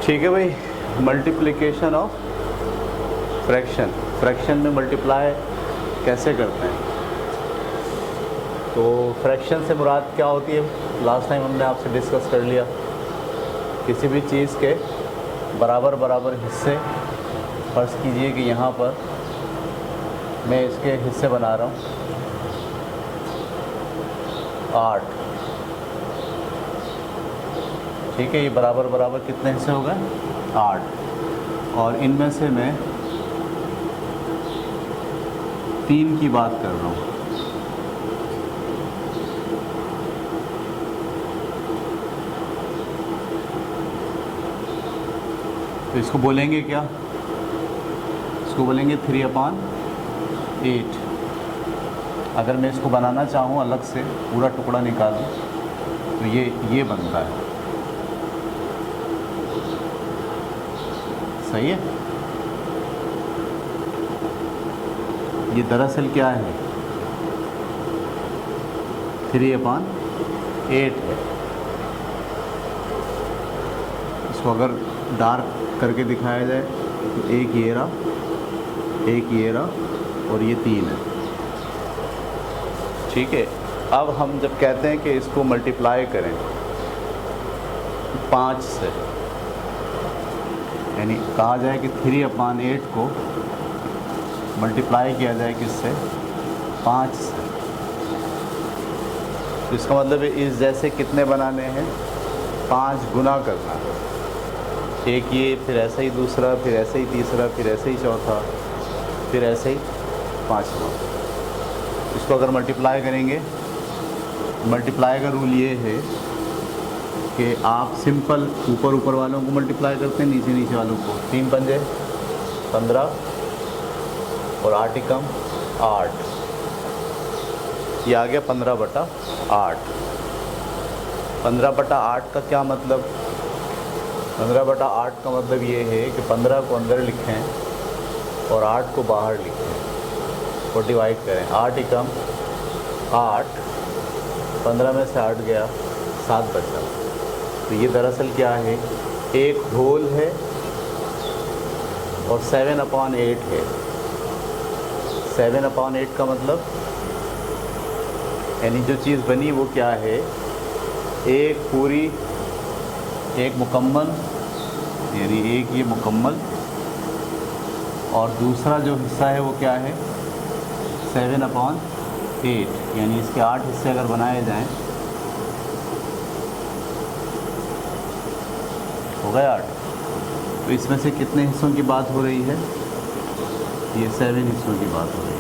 ठीक है भाई, मल्टीप्लिकेशन ऑफ फ्रैक्शन, फ्रैक्शन में मल्टीप्लाई कैसे करते हैं। तो फ्रैक्शन से मुराद क्या होती है, लास्ट टाइम हमने आपसे डिस्कस कर लिया। किसी भी चीज़ के बराबर बराबर हिस्से, फर्ज कीजिए कि यहाँ पर मैं इसके हिस्से बना रहा हूँ 8, ठीक है। ये बराबर बराबर कितने हिस्से हो गए, 8, और इनमें से मैं 3 की बात कर रहा हूँ। तो इसको बोलेंगे क्या, इसको बोलेंगे 3/8। अगर मैं इसको बनाना चाहूँ अलग से, पूरा टुकड़ा निकालूँ, तो ये बनता है, सही है। ये दरअसल क्या है, 3/8 है। इसको अगर डार्क करके दिखाया जाए तो एक ये रहा और ये 3 है, ठीक है। अब हम जब कहते हैं कि इसको मल्टीप्लाई करें 5 से, यानी कहा जाए कि 3/8 को मल्टीप्लाई किया जाए किससे, 5 से, तो इसका मतलब है इस जैसे कितने बनाने हैं, 5 गुना करना है। एक ये, फिर ऐसे ही दूसरा, फिर ऐसे ही तीसरा, फिर ऐसे ही चौथा, फिर ऐसे ही 5वां। इसको अगर मल्टीप्लाई करेंगे, मल्टीप्लाई का रूल ये है कि आप सिंपल ऊपर वालों को मल्टीप्लाई करते हैं, नीचे वालों को। 3 पंजे 15 और 8 एकम 8, ये आ गया 15/8। 15/8 का क्या मतलब, 15/8 का मतलब ये है कि 15 को अंदर लिखें और 8 को बाहर लिखें और डिवाइड करें। 8 एकम 8, 15 में से 8 गया, 7 बचा। तो ये दरअसल क्या है, एक होल है और 7/8 है। 7/8 का मतलब, यानी जो चीज़ बनी वो क्या है, एक पूरी, एक मुकम्मल, यानी एक ये मुकम्मल, और दूसरा जो हिस्सा है वो क्या है, 7/8, यानी इसके 8 हिस्से अगर बनाए जाएं हो गए 8। तो इसमें से कितने हिस्सों की बात हो रही है, ये 7 हिस्सों की बात हो रही है।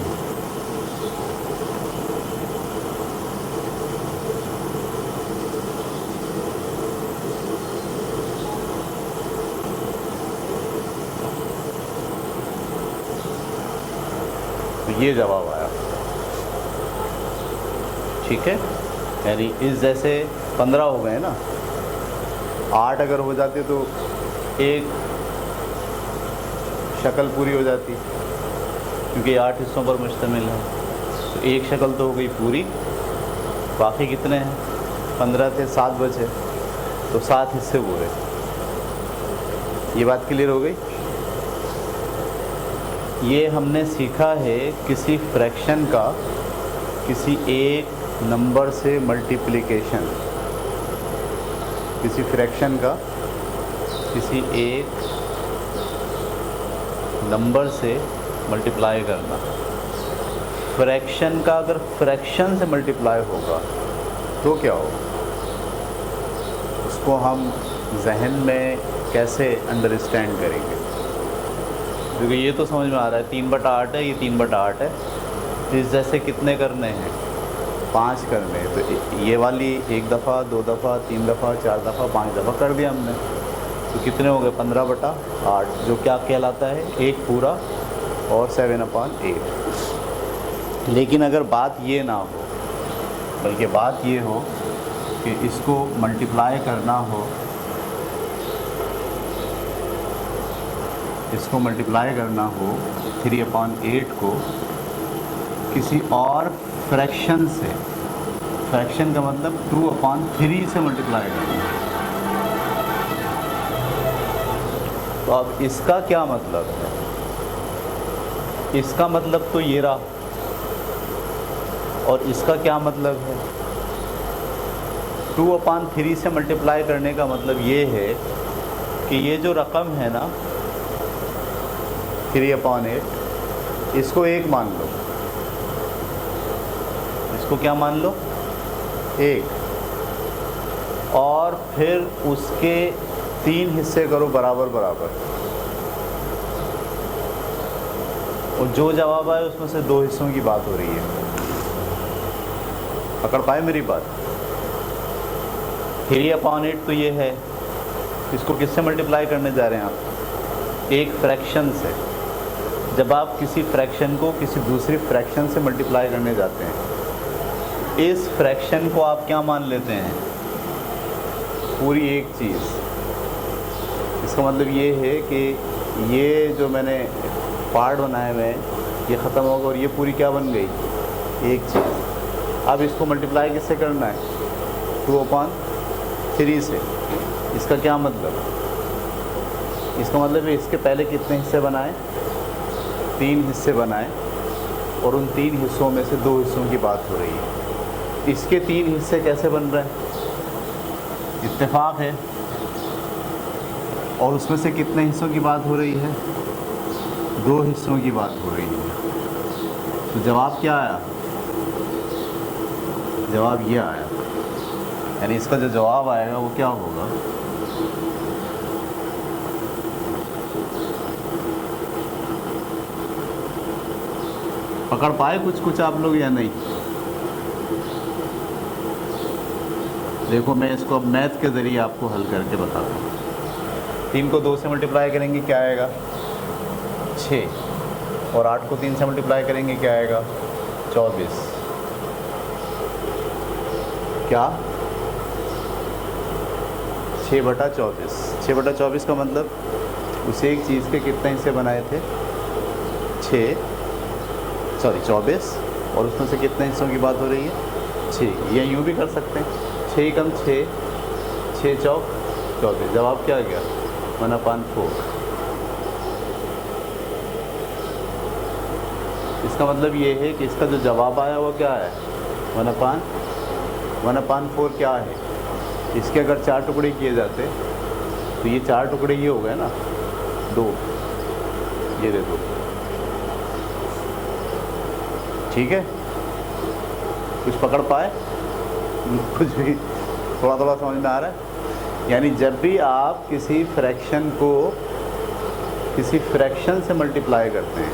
तो ये जवाब आया, ठीक है। यानी इस जैसे 15 हो गए ना, 8 अगर हो जाते तो एक शक्ल पूरी हो जाती, क्योंकि 8 हिस्सों पर मुश्तमिल है। तो एक शक्ल तो हो गई पूरी, बाकी कितने हैं, 15 थे, 7 बचे, तो 7 हिस्से पूरे। ये बात क्लियर हो गई। ये हमने सीखा है किसी फ्रैक्शन का किसी एक नंबर से मल्टीप्लिकेशन, किसी फ्रैक्शन का किसी एक नंबर से मल्टीप्लाई करना। फ्रैक्शन का अगर फ्रैक्शन से मल्टीप्लाई होगा तो क्या होगा, उसको हम जहन में कैसे अंडरस्टैंड करेंगे। क्योंकि ये तो समझ में आ रहा है 3/8 है, ये 3/8 है, तो इस जैसे कितने करने हैं, 5 करने हैं। तो ये वाली 1 दफ़ा, 2 दफ़ा, 3 दफ़ा, 4 दफ़ा, 5 दफ़ा कर दिया हमने, तो कितने हो गए, 15/8, जो क्या कहलाता है, एक पूरा और 7/8। लेकिन अगर बात ये ना हो, बल्कि बात ये हो कि इसको मल्टीप्लाई करना हो, इसको मल्टीप्लाई करना हो 3/8 को किसी और फ्रैक्शन से, फ्रैक्शन का मतलब 2/3 से मल्टीप्लाई करना है। तो अब इसका क्या मतलब है? इसका मतलब तो ये रहा, और इसका क्या मतलब है? 2/3 से मल्टीप्लाई करने का मतलब ये है कि ये जो रकम है ना 3/8, इसको 1 मान लो। इसको क्या मान लो? 1। और फिर उसके 3 हिस्से करो बराबर बराबर, और जो जवाब आए उसमें से 2 हिस्सों की बात हो रही है। पकड़ पाए मेरी बात? 3/8 तो ये है, इसको किससे मल्टीप्लाई करने जा रहे हैं आप? एक फ्रैक्शन से। जब आप किसी फ्रैक्शन को किसी दूसरी फ्रैक्शन से मल्टीप्लाई करने जाते हैं, इस फ्रैक्शन को आप क्या मान लेते हैं? पूरी एक चीज़। इसका मतलब ये है कि ये जो मैंने पार्ट बनाए हुए हैं ये ख़त्म होगा, और ये पूरी क्या बन गई? एक चीज़। अब इसको मल्टीप्लाई किससे करना है? 2/3 से। इसका क्या मतलब? इसका मतलब है इसके पहले कितने हिस्से बनाए? 3 हिस्से बनाए, और उन 3 हिस्सों में से 2 हिस्सों की बात हो रही है। इसके 3 हिस्से कैसे बन रहे हैं? इत्तेफाक है। और उसमें से कितने हिस्सों की बात हो रही है? 2 हिस्सों की बात हो रही है। तो जवाब क्या आया? जवाब ये आया। यानी इसका जो जवाब आएगा वो क्या होगा? पकड़ पाए कुछ आप लोग या नहीं? देखो मैं इसको अब मैथ के ज़रिए आपको हल करके बताता हूँ। 3 को 2 से मल्टीप्लाई करेंगे क्या आएगा? 6। और 8 को 3 से मल्टीप्लाई करेंगे क्या आएगा? 24। क्या? 6/24। 6/24 का मतलब उस एक चीज़ के कितने हिस्से बनाए थे? 24, और उसमें से कितने हिस्सों की बात हो रही है? 6। या यूँ भी कर सकते हैं, 6 कम 6, 6 चौक 24। जवाब क्या आ गया? 1/4। इसका मतलब ये है कि इसका जो जवाब आया वो क्या है? 1/4 क्या है? इसके अगर 4 टुकड़े किए जाते तो ये 4 टुकड़े ये हो गए ना, 2, ये दे दो। ठीक है? कुछ पकड़ पाए? कुछ भी थोड़ा थोड़ा समझ में आ रहा है? यानी जब भी आप किसी फ्रैक्शन को किसी फ्रैक्शन से मल्टीप्लाई करते हैं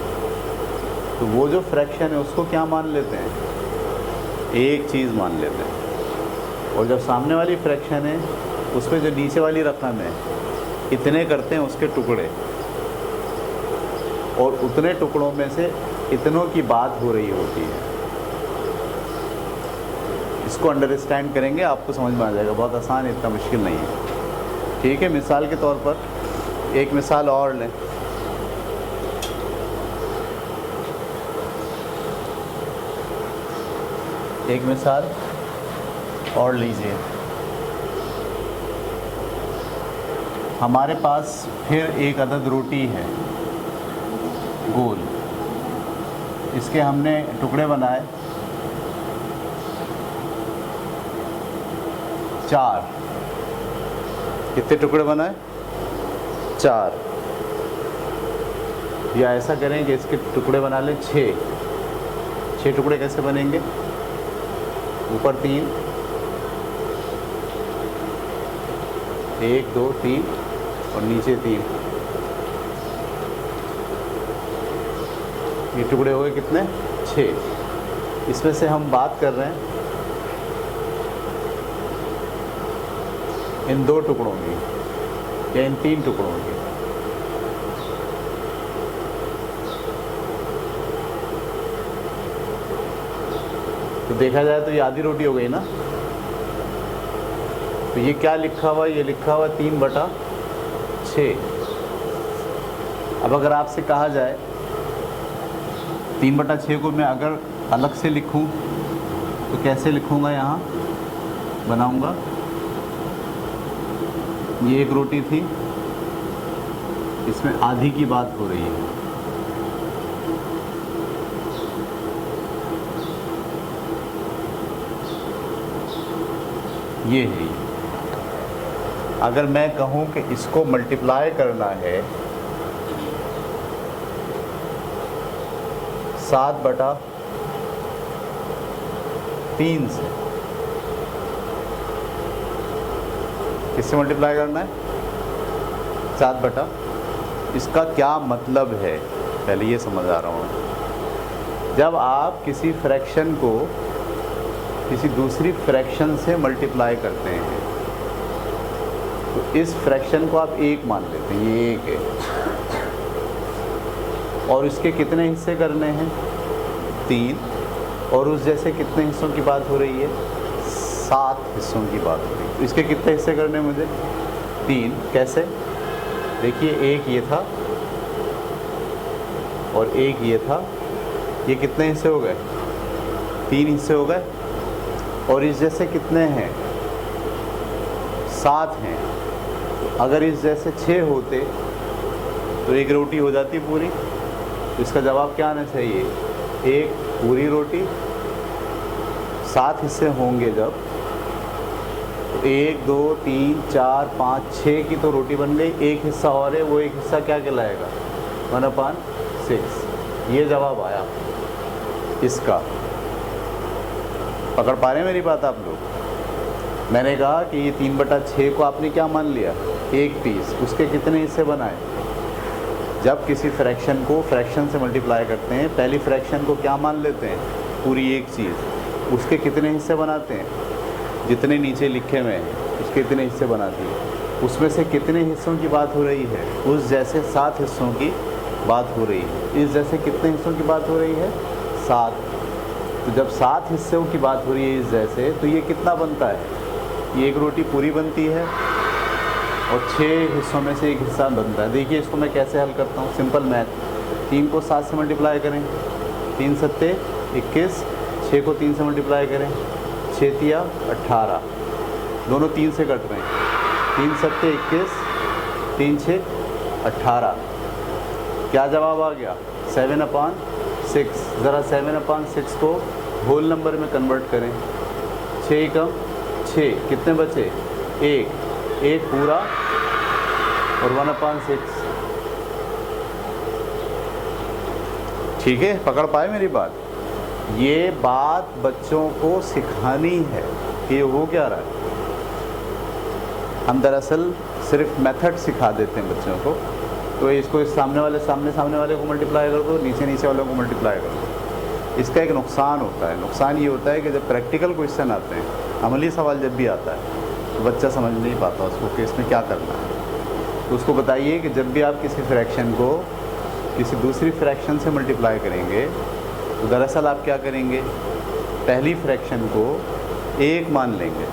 तो वो जो फ्रैक्शन है उसको क्या मान लेते हैं? एक चीज़ मान लेते हैं। और जब सामने वाली फ्रैक्शन है उस पर जो नीचे वाली रकम है इतने करते हैं उसके टुकड़े, और उतने टुकड़ों में से इतनों की बात हो रही होती है। इसको अंडरस्टैंड करेंगे आपको समझ में आ जाएगा। बहुत आसान है, इतना मुश्किल नहीं है। ठीक है? मिसाल के तौर पर एक मिसाल और लें। एक मिसाल और लीजिए। हमारे पास फिर एक अदद रोटी है गोल, इसके हमने टुकड़े बनाए 4। कितने टुकड़े बनाए? 4। या ऐसा करें कि इसके टुकड़े बना लें 6। 6 टुकड़े कैसे बनेंगे? ऊपर 3, 1 2 3, और नीचे 3। ये टुकड़े हो गए कितने? 6। इसमें से हम बात कर रहे हैं इन 2 टुकड़ों की या इन 3 टुकड़ों की। तो देखा जाए तो ये आधी रोटी हो गई ना। तो ये क्या लिखा हुआ है? ये लिखा हुआ 3/6। अब अगर आपसे कहा जाए 3/6 को मैं अगर अलग से लिखूं तो कैसे लिखूंगा? यहाँ बनाऊंगा, ये एक रोटी थी, इसमें आधी की बात हो रही है। ये है। अगर मैं कहूँ कि इसको मल्टीप्लाई करना है 7/3 से, किससे मल्टीप्लाई करना है? 7/, इसका क्या मतलब है पहले ये समझ आ रहा हूँ। जब आप किसी फ्रैक्शन को किसी दूसरी फ्रैक्शन से मल्टीप्लाई करते हैं तो इस फ्रैक्शन को आप 1 मान लेते हैं, ये 1 है, और इसके कितने हिस्से करने हैं? 3, और उस जैसे कितने हिस्सों की बात हो रही है? 7 हिस्सों की बात हो रही है। तो इसके कितने हिस्से करने हैं मुझे? 3। कैसे? देखिए, एक ये था और एक ये था, ये कितने हिस्से हो गए? 3 हिस्से हो गए। और इस जैसे कितने हैं? 7 हैं। अगर इस जैसे 6 होते तो एक रोटी हो जाती पूरी। तो इसका जवाब क्या आना चाहिए? एक पूरी रोटी। 7 हिस्से होंगे जब, तो 1 2 3 4 5 6 की तो रोटी बन गई। एक हिस्सा और है, वो एक हिस्सा क्या कहलाएगा? 1/6। ये जवाब आया इसका। पकड़ पा रहे हैं मेरी बात आप लोग? मैंने कहा कि ये 3/6 को आपने क्या मान लिया? एक पीस। उसके कितने हिस्से बनाए? जब किसी फ्रैक्शन को फ्रैक्शन से मल्टीप्लाई करते हैं, पहली फ्रैक्शन को क्या मान लेते हैं? पूरी एक चीज़। उसके कितने हिस्से बनाते हैं? जितने नीचे लिखे हुए हैं उसके इतने हिस्से बनाती है। उसमें से कितने हिस्सों की बात हो रही है? उस जैसे 7 हिस्सों की बात हो रही है। इस जैसे कितने हिस्सों की बात हो रही है? 7। तो जब 7 हिस्सों की बात हो रही है इस जैसे, तो ये कितना बनता है? ये एक रोटी पूरी बनती है और 6 हिस्सों में से एक हिस्सा बनता है। देखिए इसको मैं कैसे हल करता हूँ। Simple math. 3 को 7 से मल्टीप्लाई करें, 3 सत्ते 21। 6 को 3 से मल्टीप्लाई करें, 6 तिया 18। दोनों 3 से कट रहे हैं। 3 सत्ते 21, 3 6 18। क्या जवाब आ गया? 7/6। ज़रा 7/6 को होल नंबर में कन्वर्ट करें। 6 कम 6, कितने बचे? 1 पूरा और 1/6। ठीक है, पकड़ पाए मेरी बात? ये बात बच्चों को सिखानी है कि ये हो क्या रहा है। हम दरअसल सिर्फ मेथड सिखा देते हैं बच्चों को। तो इसको इस सामने वाले को मल्टीप्लाई कर दो, नीचे वाले को मल्टीप्लाई कर दो। इसका एक नुकसान होता है। नुकसान ये होता है कि जब प्रैक्टिकल क्वेश्चन आते हैं, अमली सवाल जब भी आता है, तो बच्चा समझ नहीं पाता उसको कि इसमें क्या करना है। तो उसको बताइए कि जब भी आप किसी फ्रैक्शन को किसी दूसरी फ्रैक्शन से मल्टीप्लाई करेंगे तो दरअसल आप क्या करेंगे? पहली फ्रैक्शन को 1 मान लेंगे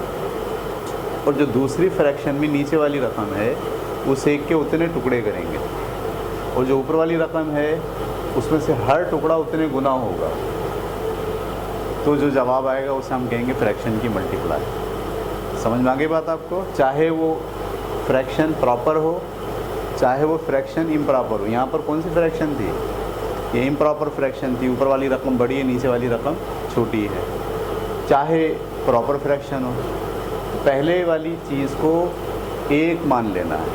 और जो दूसरी फ्रैक्शन में नीचे वाली रकम है उस 1 के उतने टुकड़े करेंगे, और जो ऊपर वाली रकम है उसमें से हर टुकड़ा उतने गुना होगा। तो जो जवाब आएगा उसे हम कहेंगे फ्रैक्शन की मल्टीप्लाई। समझ में आ गई बात आपको? चाहे वो फ्रैक्शन प्रॉपर हो, चाहे वो फ्रैक्शन इम्प्रॉपर हो। यहाँ पर कौन सी फ्रैक्शन थी? ये इम्प्रॉपर फ्रैक्शन थी। ऊपर वाली रकम बड़ी है, नीचे वाली रकम छोटी है। चाहे प्रॉपर फ्रैक्शन हो, पहले वाली चीज़ को 1 मान लेना है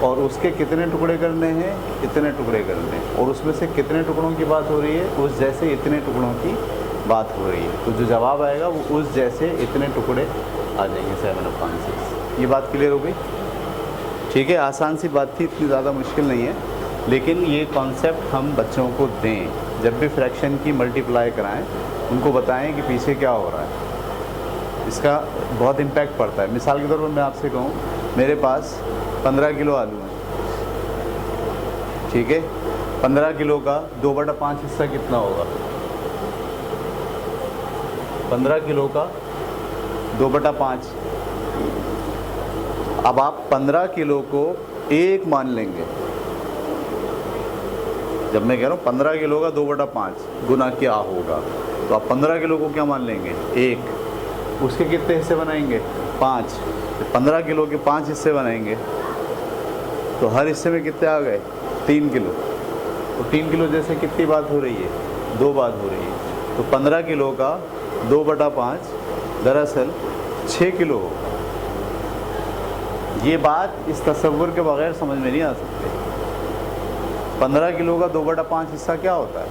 और उसके कितने टुकड़े करने हैं? इतने टुकड़े करने हैं। और उसमें से कितने टुकड़ों की बात हो रही है? उस जैसे इतने टुकड़ों की बात हो रही है। तो जो जवाब आएगा वो उस जैसे इतने टुकड़े आ जाएंगे, 7/6। ये बात क्लियर हो गई? ठीक है, आसान सी बात थी, इतनी ज़्यादा मुश्किल नहीं है। लेकिन ये कॉन्सेप्ट हम बच्चों को दें, जब भी फ्रैक्शन की मल्टीप्लाई कराएं उनको बताएं कि पीछे क्या हो रहा है। इसका बहुत इम्पैक्ट पड़ता है। मिसाल के तौर पर मैं आपसे कहूँ, मेरे पास 15 किलो आलू हैं, ठीक है? 15 किलो का 2/5 हिस्सा कितना होगा? 15 किलो का 2/5। अब आप 15 किलो को 1 मान लेंगे। जब मैं कह रहा हूँ 15 किलो का 2/5 गुना क्या होगा, तो आप 15 किलो को क्या मान लेंगे? 1। उसके कितने हिस्से बनाएंगे? 5। 15 किलो के 5 हिस्से बनाएंगे। तो हर हिस्से में कितने आ गए? 3 किलो। तो 3 किलो जैसे कितनी बात हो रही है? 2 बात हो रही है। तो 15 किलो का 2/5 दरअसल 6 किलो हो। ये बात इस तसव्वुर के बगैर समझ में नहीं आ सकती। 15 किलो का 2/5 हिस्सा क्या होता है,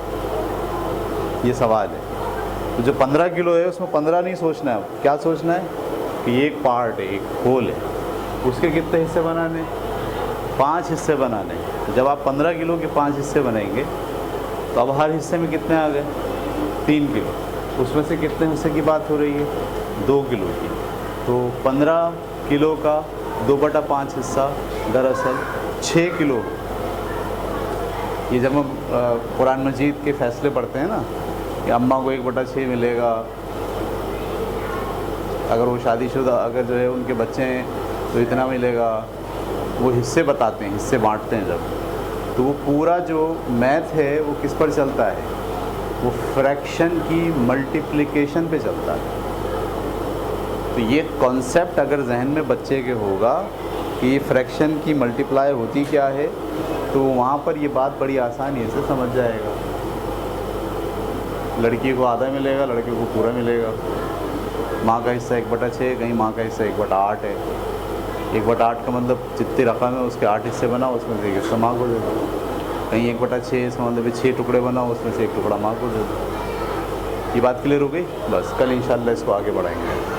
ये सवाल है। तो जो 15 किलो है उसमें 15 नहीं सोचना है, क्या सोचना है कि ये एक पार्ट है, एक होल है, उसके कितने हिस्से बनाने? 5 हिस्से बनाने। तो जब आप 15 किलो के 5 हिस्से बनाएंगे तो अब हर हिस्से में कितने आ गए? 3 किलो। उसमें से कितने हिस्से की बात हो रही है? 2 किलो की। तो 15 किलो का 2/5 हिस्सा दरअसल 6 किलो। ये जब हम कुरान मजीद के फ़ैसले पढ़ते हैं ना कि अम्मा को 1/6 मिलेगा, अगर वो शादीशुदा अगर जो है उनके बच्चे हैं तो इतना मिलेगा, वो हिस्से बताते हैं, हिस्से बांटते हैं जब, तो वो पूरा जो मैथ है वो किस पर चलता है? वो फ्रैक्शन की मल्टीप्लिकेशन पे चलता है। तो ये कॉन्सेप्ट अगर जहन में बच्चे के होगा कि ये फ्रैक्शन की मल्टीप्लाई होती क्या है, तो वहाँ पर ये बात बड़ी आसानी से समझ जाएगा। लड़की को आधा मिलेगा, लड़के को पूरा मिलेगा। माँ का हिस्सा 1/6, कहीं माँ का हिस्सा 1/8 है। 1/8 का मतलब जितनी रकम है उसके 8 हिस्से बनाओ, उसमें से एक हिस्सा माँ को दे दो। कहीं 1/6 इसका मतलब 6 टुकड़े बनाओ, उसमें से 1 टुकड़ा माँ को दे दो। ये बात क्लियर हो गई? बस कल इंशाल्लाह इसको आगे बढ़ाएंगे।